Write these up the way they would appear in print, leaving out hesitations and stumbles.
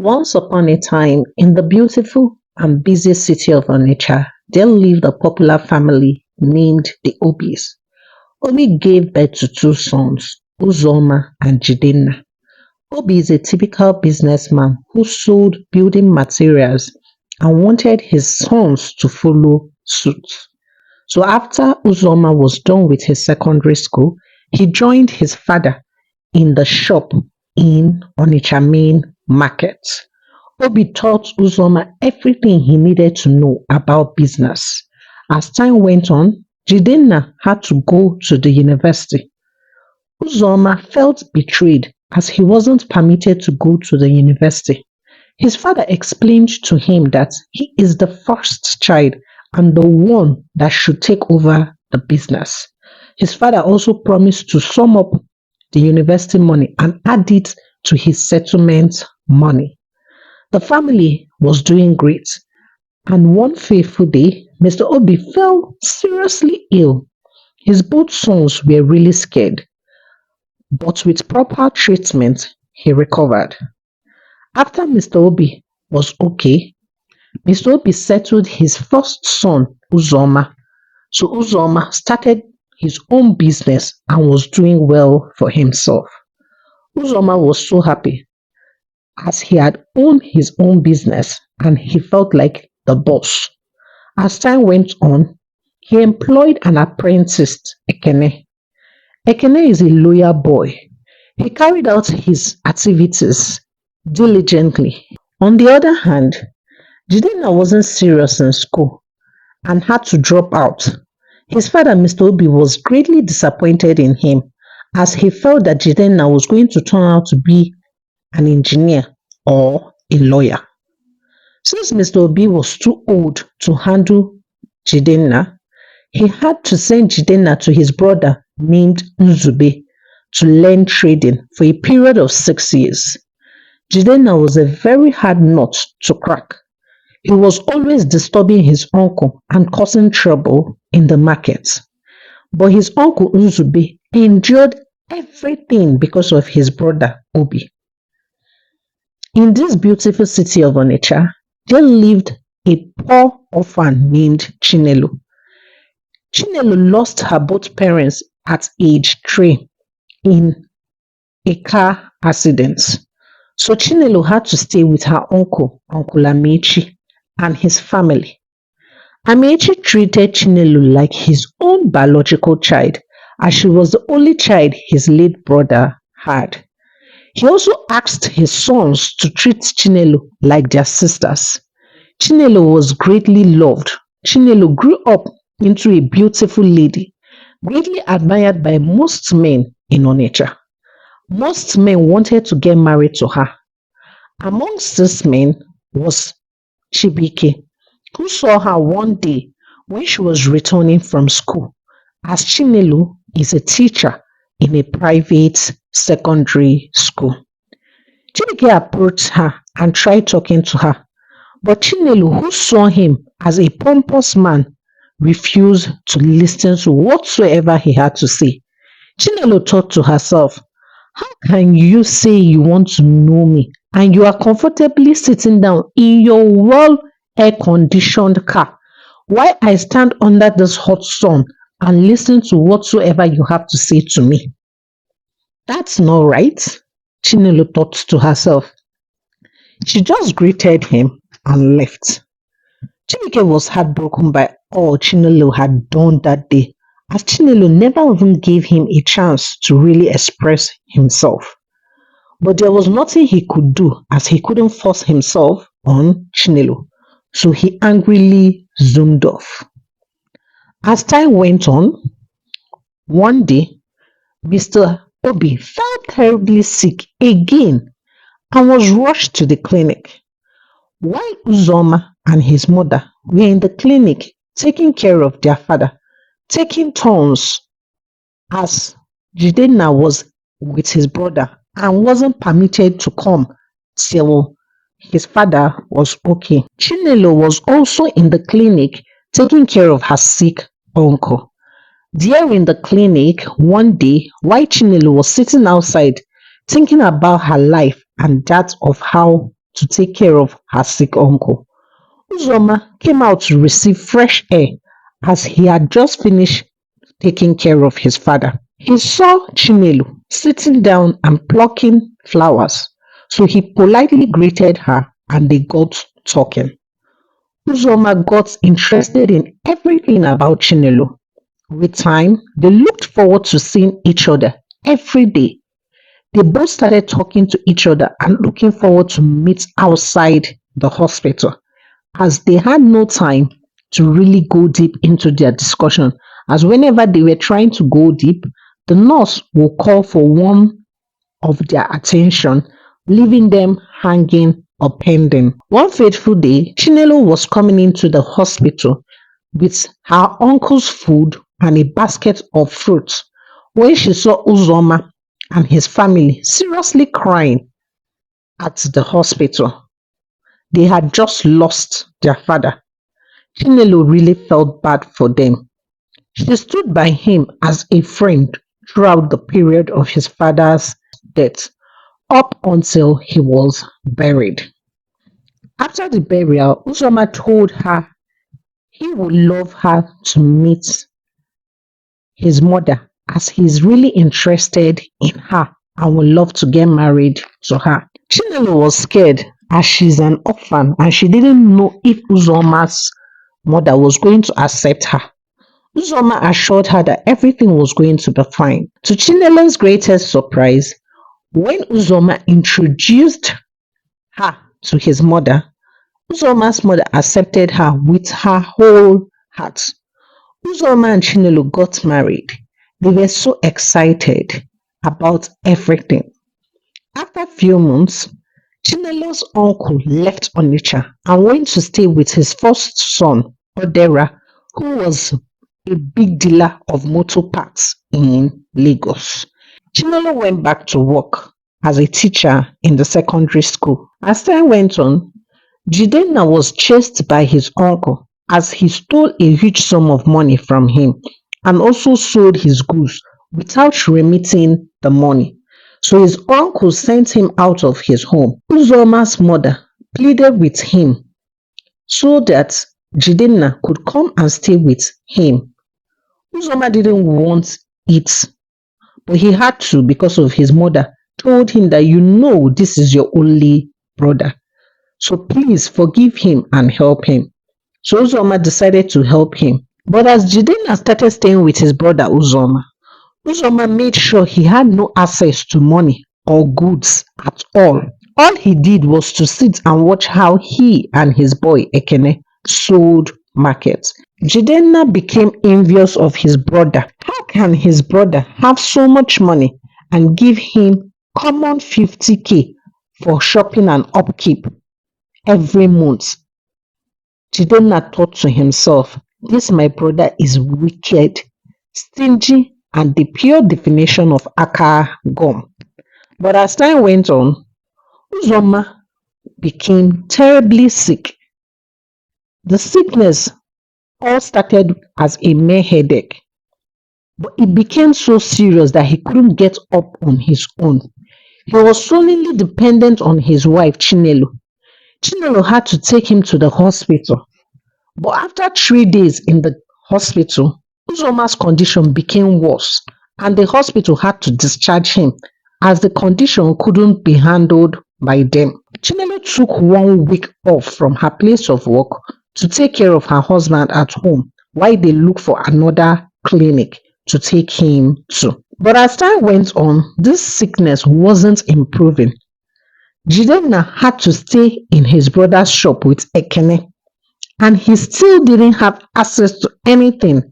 Once upon a time, in the beautiful and busy city of Onitsha, there lived a popular family named the Obis. Obi gave birth to two sons, Uzoma and Jidenna. Obi is a typical businessman who sold building materials and wanted his sons to follow suit. So after Uzoma was done with his secondary school, he joined his father in the shop in Onitsha main market. Obi taught Uzoma everything he needed to know about business. As time went on, Jidenna had to go to the university. Uzoma felt betrayed as he wasn't permitted to go to the university. His father explained to him that he is the first child and the one that should take over the business. His father also promised to sum up the university money and add it to his settlement money. The family was doing great, and one fateful day, Mr. Obi fell seriously ill. His both sons were really scared, but with proper treatment, he recovered. After Mr. Obi was okay, Mr. Obi settled his first son, Uzoma. So Uzoma started his own business and was doing well for himself. Uzoma was so happy as he had owned his own business and he felt like the boss. As time went on, he employed an apprentice, Ekene. Ekene is a loyal boy. He carried out his activities diligently. On the other hand, Jidenna wasn't serious in school and had to drop out. His father, Mr. Obi, was greatly disappointed in him as he felt that Jidenna was going to turn out to be an engineer or a lawyer. Since Mr. Obi was too old to handle Jidenna, he had to send Jidenna to his brother named Nzube to learn trading for a period of 6 years. Jidenna was a very hard nut to crack. He was always disturbing his uncle and causing trouble in the market. But his uncle Nzube endured everything because of his brother Obi. In this beautiful city of Onitsha, there lived a poor orphan named Chinelo. Chinelo lost her both parents at age 3 in a car accident. So Chinelo had to stay with her uncle, Uncle Amechi, and his family. Amechi treated Chinelo like his own biological child, as she was the only child his late brother had. He also asked his sons to treat Chinelo like their sisters. Chinelo was greatly loved. Chinelo grew up into a beautiful lady, greatly admired by most men in Onitsha. Most men wanted to get married to her. Amongst these men was Chibike, who saw her one day when she was returning from school, as Chinelo is a teacher in a private secondary school. Chibike approached her and tried talking to her, but Chinelo, who saw him as a pompous man, refused to listen to whatsoever he had to say. Chinelo thought to herself, how can you say you want to know me and you are comfortably sitting down in your well air-conditioned car while I stand under this hot sun and listen to whatsoever you have to say to me? That's not right, Chinelo thought to herself. She just greeted him and left. Chibike was heartbroken by all Chinelo had done that day, as Chinelo never even gave him a chance to really express himself. But there was nothing he could do, as he couldn't force himself on Chinelo, so he angrily zoomed off. As time went on, one day, Mr. Obi fell terribly sick again and was rushed to the clinic. While Uzoma and his mother were in the clinic taking care of their father, taking turns, as Jidenna was with his brother and wasn't permitted to come till his father was okay. Chinelo was also in the clinic taking care of her sick uncle. There in the clinic one day, while Chinelo was sitting outside thinking about her life and that of how to take care of her sick uncle. Uzoma came out to receive fresh air as he had just finished taking care of his father. He saw Chinelo sitting down and plucking flowers, so he politely greeted her and they got talking. Uzoma got interested in everything about Chinelo. With time, they looked forward to seeing each other every day. They both started talking to each other and looking forward to meet outside the hospital, as they had no time to really go deep into their discussion, as whenever they were trying to go deep, the nurse will call for one of their attention, leaving them hanging or pending. One fateful day, Chinelo was coming into the hospital with her uncle's food and a basket of fruits when she saw Uzoma and his family seriously crying at the hospital. They had just lost their father. Chinelo really felt bad for them. She stood by him as a friend throughout the period of his father's death, up until he was buried. After the burial, Uzoma told her he would love her to meet his mother, as he's really interested in her and would love to get married to her. Chinelo was scared as she's an orphan and she didn't know if Uzoma's mother was going to accept her. Uzoma assured her that everything was going to be fine. To Chinelo's greatest surprise, when Uzoma introduced her to his mother, Uzoma's mother accepted her with her whole heart. Uzoma and Chinelo got married. They were so excited about everything. After a few months, Chinelo's uncle left Onitsha and went to stay with his first son, Odera, who was a big dealer of motor parts in Lagos. Chinelo went back to work as a teacher in the secondary school. As time went on, Jeanne was chased by his uncle as he stole a huge sum of money from him and also sold his goods without remitting the money. So his uncle sent him out of his home. Uzoma's mother pleaded with him so that Jeanne could come and stay with him. Uzoma didn't want it, but he had to because of his mother told him that this is your only brother. So please forgive him and help him. So Uzoma decided to help him. But as Jeanne started staying with his brother Uzoma made sure he had no access to money or goods at all. All he did was to sit and watch how he and his boy Ekene sold markets. Jeanne became envious of his brother. How can his brother have so much money and give him common 50k for shopping and upkeep every month? Jeanne thought to himself, this my brother is wicked, stingy, and the pure definition of aka gum. But as time went on, Uzoma became terribly sick. The sickness all started as a mere headache, but it became so serious that he couldn't get up on his own. He was solely dependent on his wife Chinelo. Chinelo had to take him to the hospital. But after 3 days in the hospital, Uzoma's condition became worse and the hospital had to discharge him as the condition couldn't be handled by them. Chinelo took 1 week off from her place of work to take care of her husband at home while they looked for another clinic to take him to. But as time went on, this sickness wasn't improving. Jeanne had to stay in his brother's shop with Ekene, and he still didn't have access to anything.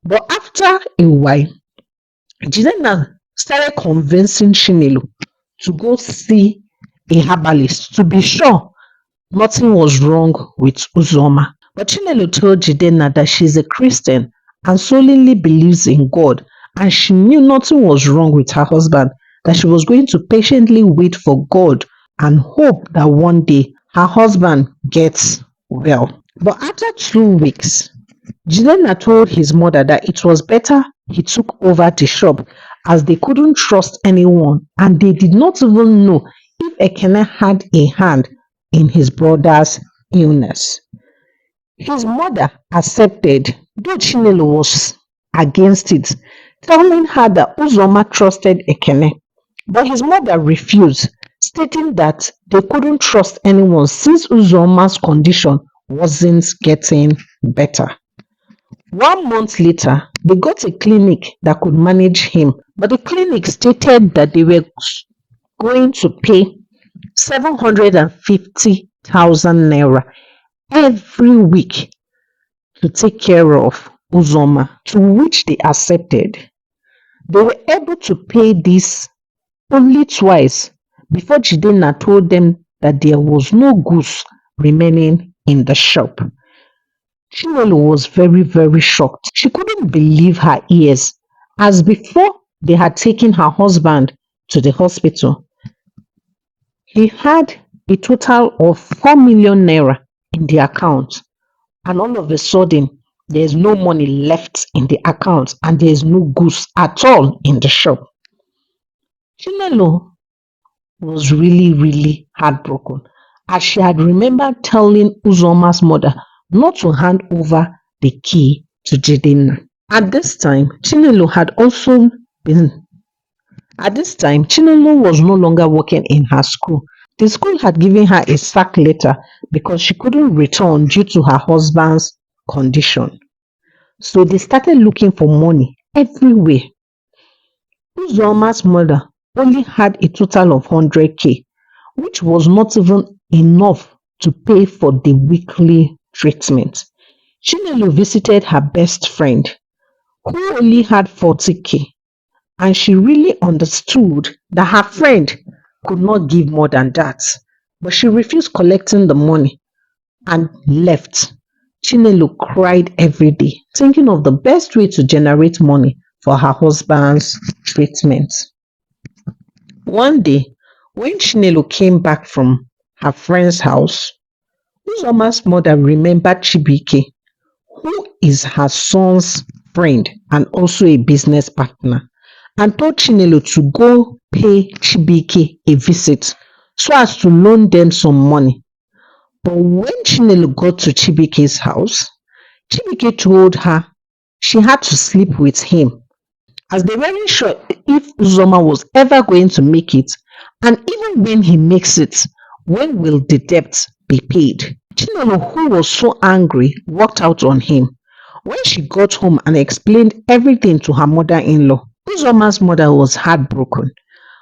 But after a while, Jeanne started convincing Chinelo to go see a herbalist to be sure nothing was wrong with Uzoma. But Chinelo told Jeanne that she's a Christian and solely believes in God, and she knew nothing was wrong with her husband, that she was going to patiently wait for God and hope that one day her husband gets well. But after 2 weeks, Jeanne told his mother that it was better he took over the shop as they couldn't trust anyone and they did not even know if Ekene had a hand in his brother's illness. His mother accepted, though Chinelo was against it, telling her that Uzoma trusted Ekene. But his mother refused, stating that they couldn't trust anyone since Uzoma's condition wasn't getting better. 1 month later, they got a clinic that could manage him, but the clinic stated that they were going to pay 750,000 naira every week to take care of Uzoma, to which they accepted. They were able to pay this only twice before Jidenna told them that there was no goose remaining in the shop. Chinelo was very, very shocked. She couldn't believe her ears, as before they had taken her husband to the hospital, he had a total of 4 million naira in the account, and all of a sudden there's no money left in the account and there's no goods at all in the shop. Chinelo was really, really heartbroken, as she had remembered telling Uzoma's mother not to hand over the key to Jidenna. At this time, Chinelo was no longer working in her school. The school had given her a sack letter because she couldn't return due to her husband's condition. So they started looking for money everywhere. Uzoma's mother only had a total of 100k, which was not even enough to pay for the weekly treatment. Chinelo visited her best friend, who only had 40k, and she really understood that her friend could not give more than that, but she refused collecting the money and left. Chinelo cried every day, thinking of the best way to generate money for her husband's treatment. One day, when Chinelo came back from her friend's house, Uzoma's mother remembered Chibike, who is her son's friend and also a business partner, and told Chinelo to go pay Chibike a visit so as to loan them some money. But when Chinelo got to Chibike's house, Chibike told her she had to sleep with him, as they weren't sure if Uzoma was ever going to make it, and even when he makes it, when will the debt be paid? Chinelo, who was so angry, walked out on him. When she got home and explained everything to her mother-in-law, Uzoma's mother was heartbroken.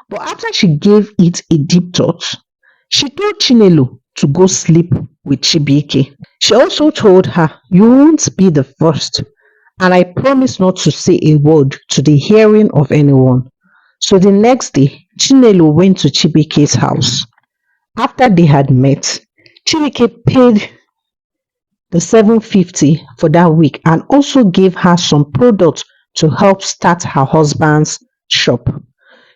But after she gave it a deep thought, she told Chinelo to go sleep with Chibike. She also told her, "You won't be the first, and I promise not to say a word to the hearing of anyone." So the next day, Chinelo went to Chibike's house. After they had met, Chibike paid the 750 for that week and also gave her some products to help start her husband's shop.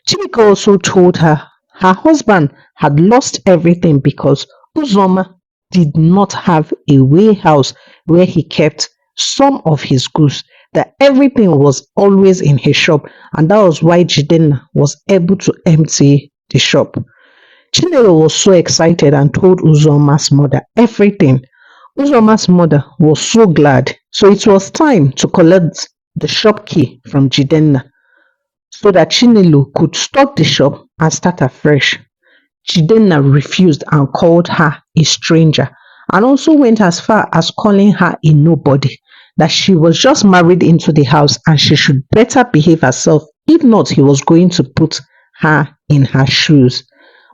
Chibike also told her her husband had lost everything because Uzoma did not have a warehouse where he kept some of his goods, that everything was always in his shop, and that was why Jidenna was able to empty the shop. Chinelo was so excited and told Uzoma's mother everything. Uzoma's mother was so glad, so it was time to collect the shop key from Jidenna so that Chinelo could stock the shop and start afresh. Jidenna refused and called her a stranger, and also went as far as calling her a nobody, that she was just married into the house and she should better behave herself, if not he was going to put her in her shoes.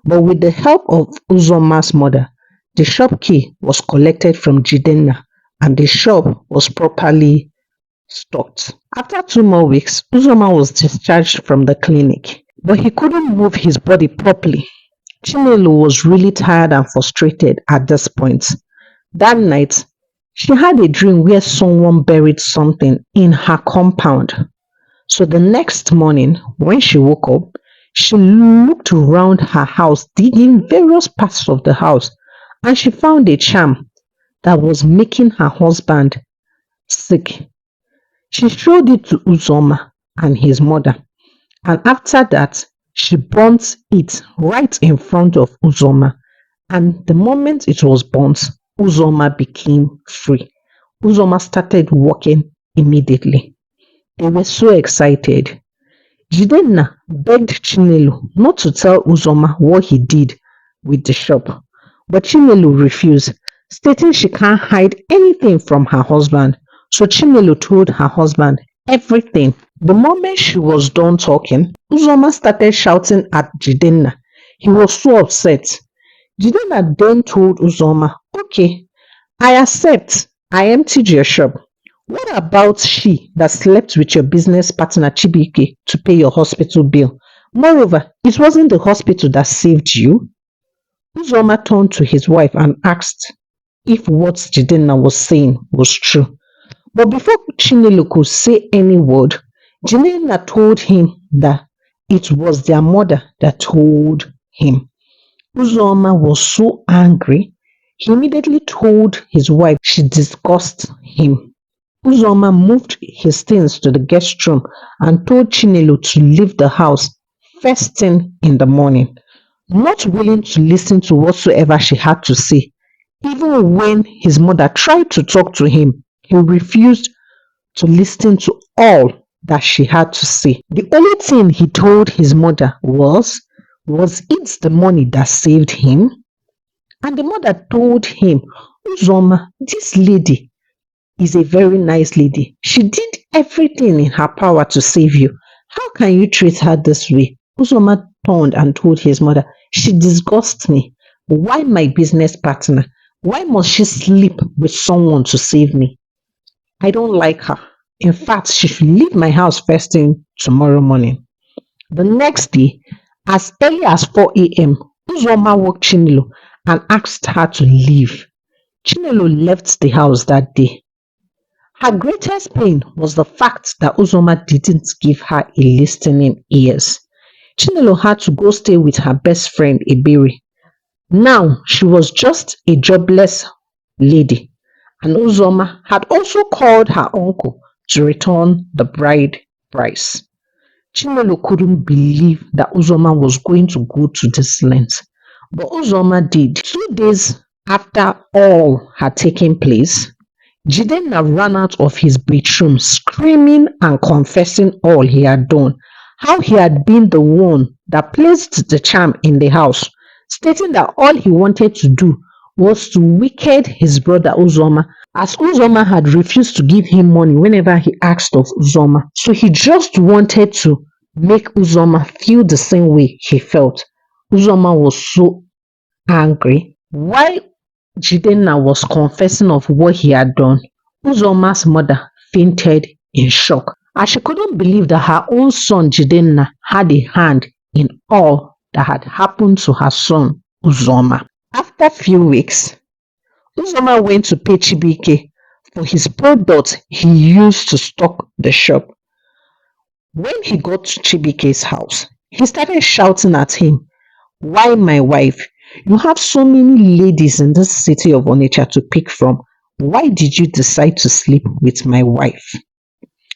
But with the help of Uzoma's mother, the shop key was collected from Jidenna and the shop was properly stocked. After 2 more weeks, Uzoma was discharged from the clinic, but he couldn't move his body properly. Chinelo was really tired and frustrated at this point. That night, she had a dream where someone buried something in her compound. So the next morning, when she woke up, she looked around her house, digging various parts of the house, and she found a charm that was making her husband sick. She showed it to Uzoma and his mother, and after that, She burnt it right in front of Uzoma, and the moment it was burnt, Uzoma became free. Uzoma started walking immediately. They were so excited. Jidenna begged Chinelo not to tell Uzoma what he did with the shop, but Chinelo refused, stating she can't hide anything from her husband. So Chinelo told her husband everything. The moment she was done talking, Uzoma started shouting at Jidenna. He was so upset. Jidenna then told Uzoma, "Okay, I accept. I emptied your shop. What about she that slept with your business partner Chibike to pay your hospital bill? Moreover, it wasn't the hospital that saved you." Uzoma turned to his wife and asked if what Jidenna was saying was true. But before Chinelo could say any word, Jidenna told him that it was their mother that told him. Uzoma was so angry, he immediately told his wife she disgusted him. Uzoma moved his things to the guest room and told Chinelo to leave the house first thing in the morning, not willing to listen to whatsoever she had to say. Even when his mother tried to talk to him, he refused to listen to all that she had to say. The only thing he told his mother was it the money that saved him? And the mother told him, "Uzoma, this lady is a very nice lady. She did everything in her power to save you. How can you treat her this way?" Uzoma turned and told his mother, "She disgusts me. Why my business partner? Why must she sleep with someone to save me? I don't like her. In fact, she should leave my house first thing tomorrow morning." The next day, as early as 4 a.m., Uzoma woke Chinelo and asked her to leave. Chinelo left the house that day. Her greatest pain was the fact that Uzoma didn't give her a listening ears. Chinelo had to go stay with her best friend Ebere. Now she was just a jobless lady, and Uzoma had also called her uncle to return the bride price. Chinelo couldn't believe that Uzoma was going to go to this length, but Uzoma did. 2 days after all had taken place, Jidenna ran out of his bedroom screaming and confessing all he had done, how he had been the one that placed the charm in the house, stating that all he wanted to do was to wicked his brother Uzoma, as Uzoma had refused to give him money whenever he asked of Uzoma. So he just wanted to make Uzoma feel the same way he felt. Uzoma was so angry. While Jidenna was confessing of what he had done, Uzoma's mother fainted in shock, as she couldn't believe that her own son Jidenna had a hand in all that had happened to her son Uzoma. After a few weeks, Uzoma went to pay Chibike for his products he used to stock the shop. When he got to Chibike's house, he started shouting at him, "Why, my wife? You have so many ladies in this city of Onitsha to pick from. Why did you decide to sleep with my wife?"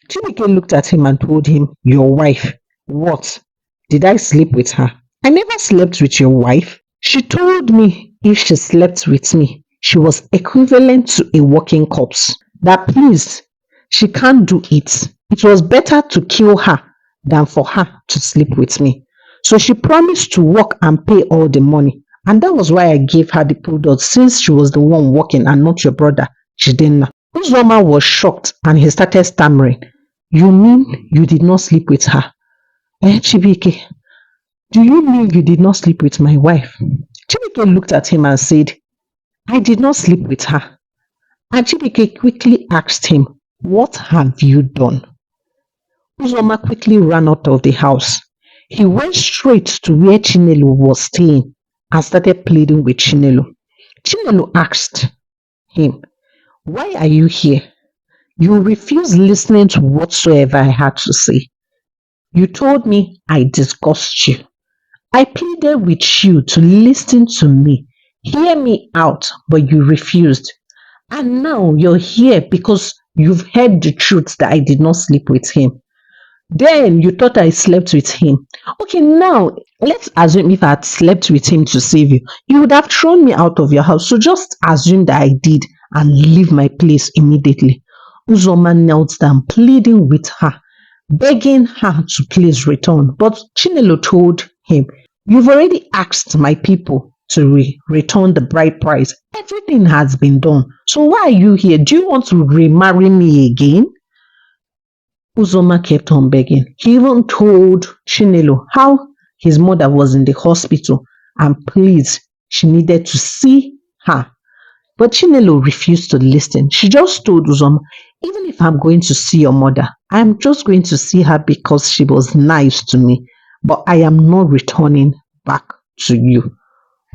Chibike looked at him and told him, "Your wife? What? Did I sleep with her? I never slept with your wife. She told me if she slept with me, she was equivalent to a walking corpse. That please, she can't do it. It was better to kill her than for her to sleep with me. So she promised to work and pay all the money. And that was why I gave her the product, since she was the one working and not your brother, Jidenna." Uzoma was shocked and he started stammering, "You mean you did not sleep with her? Chibike, do you mean you did not sleep with my wife?" Chibike looked at him and said, "I did not sleep with her." And Chibike quickly asked him, "What have you done?" Uzoma quickly ran out of the house. He went straight to where Chinelo was staying and started pleading with Chinelo. Chinelo asked him, "Why are you here? You refused listening to whatsoever I had to say. You told me I disgust you. I pleaded with you to listen to me, hear me out, but you refused. And now you're here because you've heard the truth that I did not sleep with him. Then you thought I slept with him. Okay, now let's assume if I had slept with him to save you, you would have thrown me out of your house. So just assume that I did and leave my place immediately. Uzoma knelt down, pleading with her, begging her to please return. But Chinelo told him, "You've already asked my people to return the bride price. Everything has been done. So why are you here? Do you want to remarry me again?" Uzoma kept on begging. He even told Chinelo how his mother was in the hospital and please, she needed to see her. But Chinelo refused to listen. She just told Uzoma, "Even if I'm going to see your mother, I'm just going to see her because she was nice to me. But I am not returning back to you."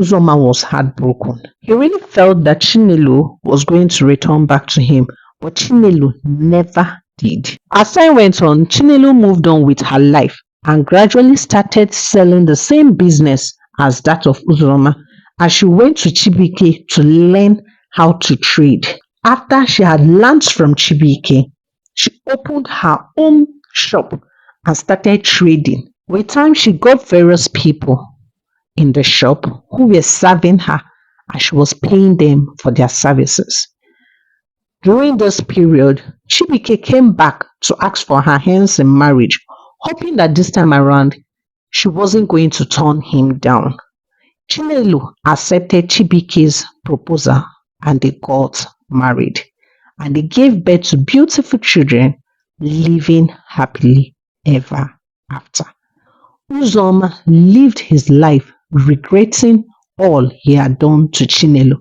Uzoma was heartbroken. He really felt that Chinelo was going to return back to him, but Chinelo never did. As time went on, Chinelo moved on with her life and gradually started selling the same business as that of Uzoma, as she went to Chibike to learn how to trade. After she had learned from Chibike, she opened her own shop and started trading. With time, she got various people in the shop who were serving her and she was paying them for their services. During this period, Chibike came back to ask for her hands in marriage, hoping that this time around she wasn't going to turn him down. Chinelo accepted Chibike's proposal and they got married. And they gave birth to beautiful children, living happily ever after. Uzoma lived his life regretting all he had done to Chinelo,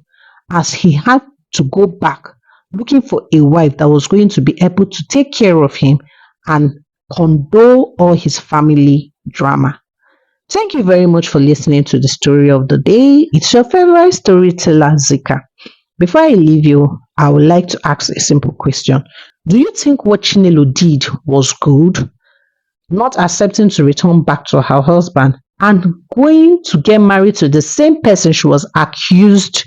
as he had to go back looking for a wife that was going to be able to take care of him and condole all his family drama. Thank you very much for listening to the story of the day. It's your favorite storyteller, Zika. Before I leave you, I would like to ask a simple question. Do you think what Chinelo did was good? Not accepting to return back to her husband and going to get married to the same person she was accused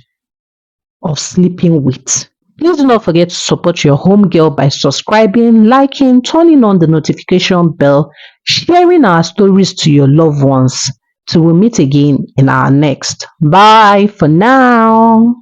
of sleeping with. Please do not forget to support your home girl by subscribing, liking, turning on the notification bell, sharing our stories to your loved ones. Till we meet again in our next. Bye for now.